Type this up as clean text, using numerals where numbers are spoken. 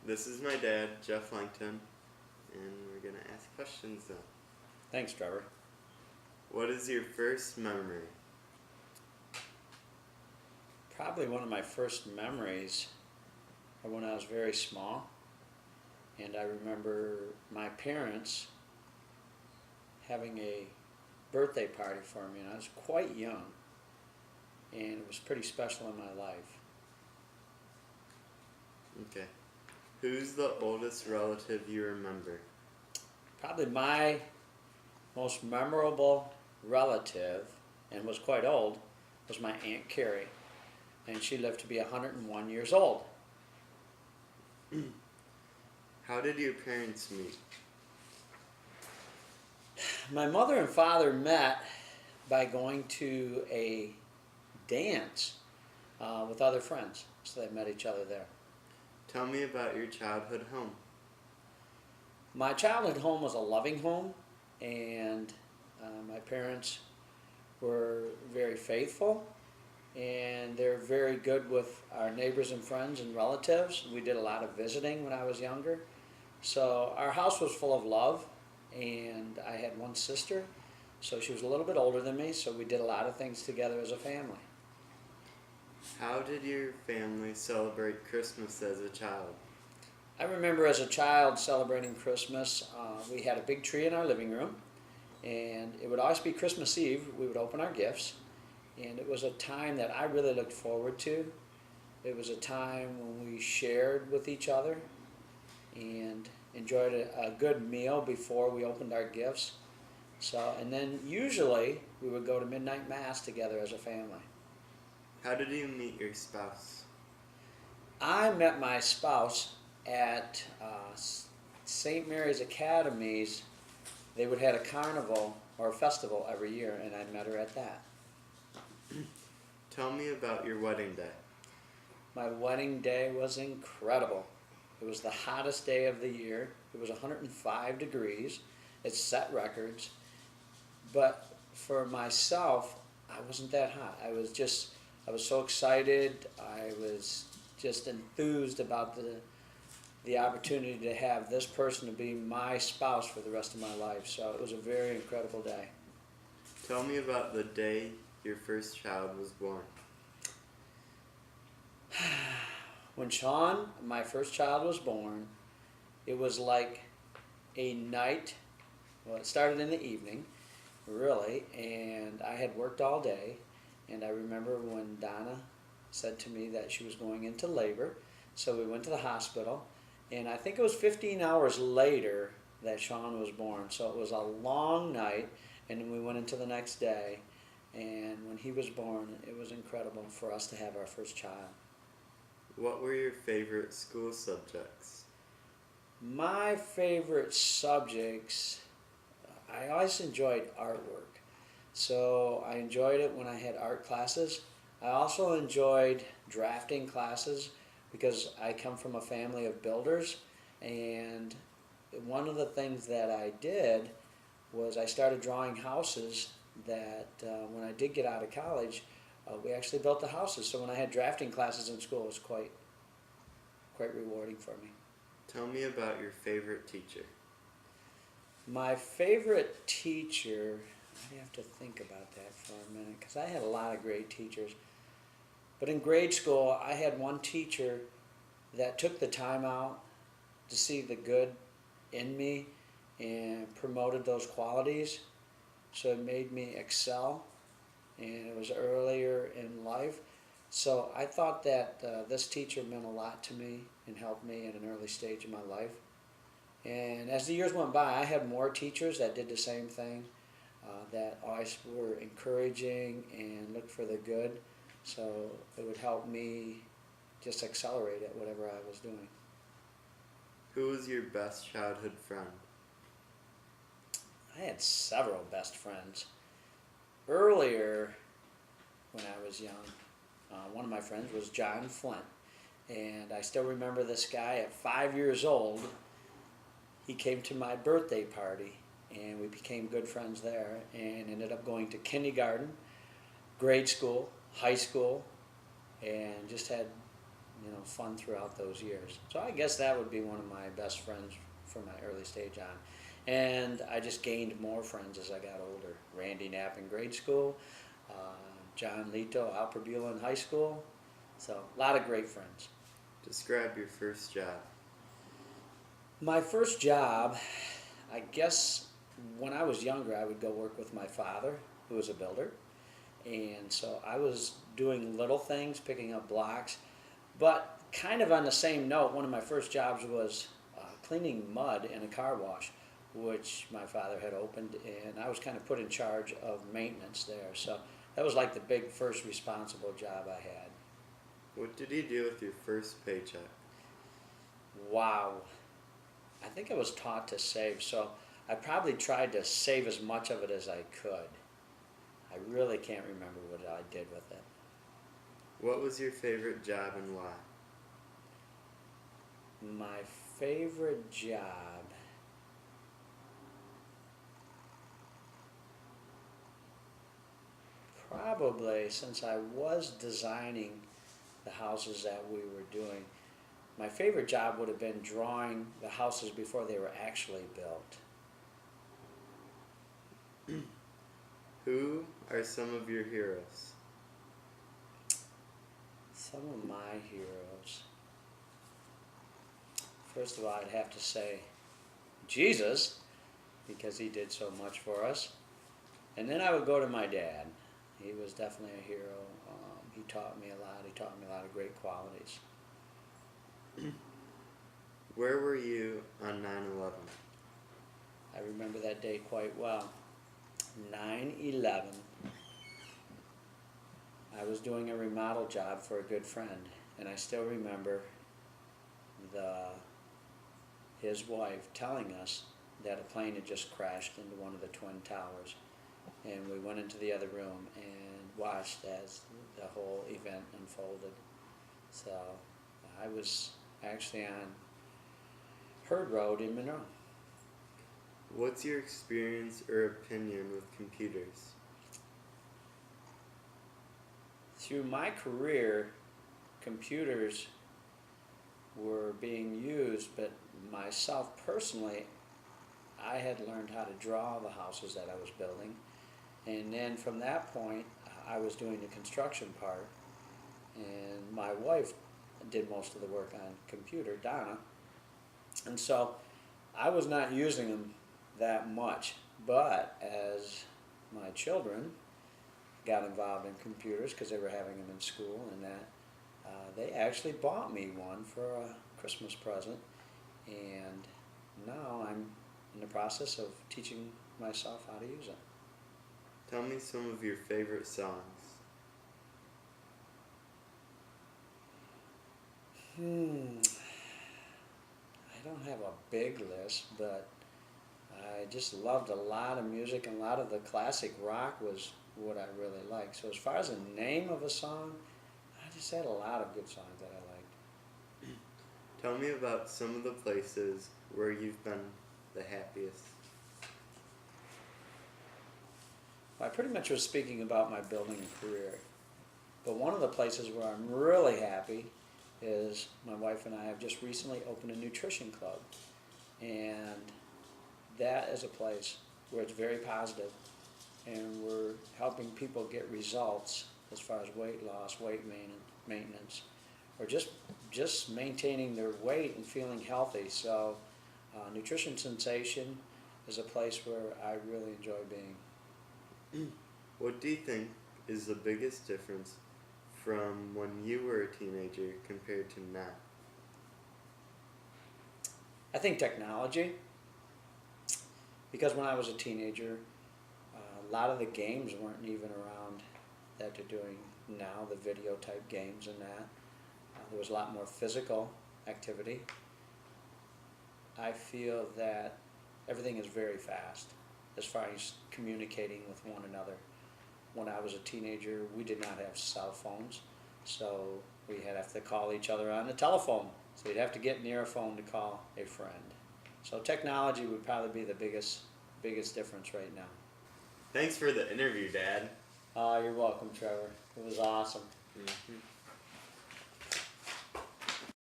This is my dad, Jeff Langton, and we're going to ask questions now. Thanks, Trevor. What is your first memory? Probably one of my first memories are when I was very small, and I remember my parents having a birthday party for me, and I was quite young, and it was pretty special in my life. Okay. Who's the oldest relative you remember? Probably my most memorable relative, and was quite old, was my Aunt Carrie, and she lived to be 101 years old. How did your parents meet? My mother and father met by going to a dance with other friends, so they met each other there. Tell me about your childhood home. My childhood home was a loving home, and my parents were very faithful, and they're very good with our neighbors and friends and relatives. We did a lot of visiting when I was younger. So our house was full of love, and I had one sister, so she was a little bit older than me, so we did a lot of things together as a family. How did your family celebrate Christmas as a child? I remember as a child celebrating Christmas, we had a big tree in our living room, and it would always be Christmas Eve. We would open our gifts, and it was a time that I really looked forward to. It was a time when we shared with each other and enjoyed a good meal before we opened our gifts. And then usually we would go to midnight mass together as a family. How did you meet your spouse? I met my spouse at St. Mary's Academies. They would have a carnival or a festival every year, and I met her at that. Tell me about your wedding day. My wedding day was incredible. It was the hottest day of the year. It was 105 degrees. It set records. But for myself, I wasn't that hot. I was so excited. I was just enthused about the opportunity to have this person to be my spouse for the rest of my life. So it was a very incredible day. Tell me about the day your first child was born. When Sean, my first child, was born, it was like a night. Well, it started in the evening, really, and I had worked all day. And I remember when Donna said to me that she was going into labor, so we went to the hospital, and I think it was 15 hours later that Sean was born. So it was a long night, and then we went into the next day, and when he was born, it was incredible for us to have our first child. What were your favorite school subjects? My favorite subjects, I always enjoyed artwork. So I enjoyed it when I had art classes. I also enjoyed drafting classes because I come from a family of builders, and one of the things that I did was I started drawing houses that when I did get out of college, we actually built the houses. So when I had drafting classes in school, it was quite rewarding for me. Tell me about your favorite teacher. My favorite teacher, I have to think about that for a minute because I had a lot of great teachers. But in grade school, I had one teacher that took the time out to see the good in me and promoted those qualities. So it made me excel, and it was earlier in life. So I thought that this teacher meant a lot to me and helped me at an early stage in my life. And as the years went by, I had more teachers that did the same thing, that always were encouraging and looked for the good. So it would help me just accelerate at whatever I was doing. Who was your best childhood friend? I had several best friends. Earlier, when I was young, one of my friends was John Flint. And I still remember this guy at 5 years old. He came to my birthday party, and we became good friends there and ended up going to kindergarten, grade school, high school, and just had fun throughout those years. So I guess that would be one of my best friends from my early stage on. And I just gained more friends as I got older. Randy Knapp in grade school, John Lito, Alpert in high school. So a lot of great friends. Describe your first job. My first job, I guess when I was younger, I would go work with my father, who was a builder. And so I was doing little things, picking up blocks. But kind of on the same note, one of my first jobs was cleaning mud in a car wash, which my father had opened, and I was kind of put in charge of maintenance there. So that was like the big first responsible job I had. What did you do with your first paycheck? Wow. I think I was taught to save, so I probably tried to save as much of it as I could. I really can't remember what I did with it. What was your favorite job and why? My favorite job, probably since I was designing the houses that we were doing, my favorite job would have been drawing the houses before they were actually built. Who are some of your heroes? Some of my heroes. First of all, I'd have to say Jesus, because he did so much for us. And then I would go to my dad. He was definitely a hero. He taught me a lot. He taught me a lot of great qualities. Where were you on 9/11? I remember that day quite well. 9/11. I was doing a remodel job for a good friend, and I still remember his wife telling us that a plane had just crashed into one of the twin towers, and we went into the other room and watched as the whole event unfolded. So I was actually on Herd Road in Monroe. What's your experience or opinion with computers? Through my career, computers were being used, but myself personally, I had learned how to draw the houses that I was building. And then from that point, I was doing the construction part, and my wife did most of the work on computer, Donna. And so I was not using them that much, but as my children got involved in computers because they were having them in school and that, they actually bought me one for a Christmas present, and now I'm in the process of teaching myself how to use it. Tell me some of your favorite songs. I don't have a big list, but I just loved a lot of music, and a lot of the classic rock was what I really liked. So as far as the name of a song, I just had a lot of good songs that I liked. Tell me about some of the places where you've been the happiest. I pretty much was speaking about my building career, but one of the places where I'm really happy is my wife and I have just recently opened a nutrition club, and that is a place where it's very positive, and we're helping people get results as far as weight loss, weight maintenance, or just maintaining their weight and feeling healthy. So Nutrition Sensation is a place where I really enjoy being. What do you think is the biggest difference from when you were a teenager compared to now? I think technology, because when I was a teenager, a lot of the games weren't even around that they're doing now, the video type games and that. There was a lot more physical activity. I feel that everything is very fast as far as communicating with one another. When I was a teenager, we did not have cell phones, so we'd have to call each other on the telephone. So you'd have to get near a phone to call a friend. So technology would probably be the biggest difference right now. Thanks for the interview, Dad. You're welcome, Trevor. It was awesome. Mm-hmm.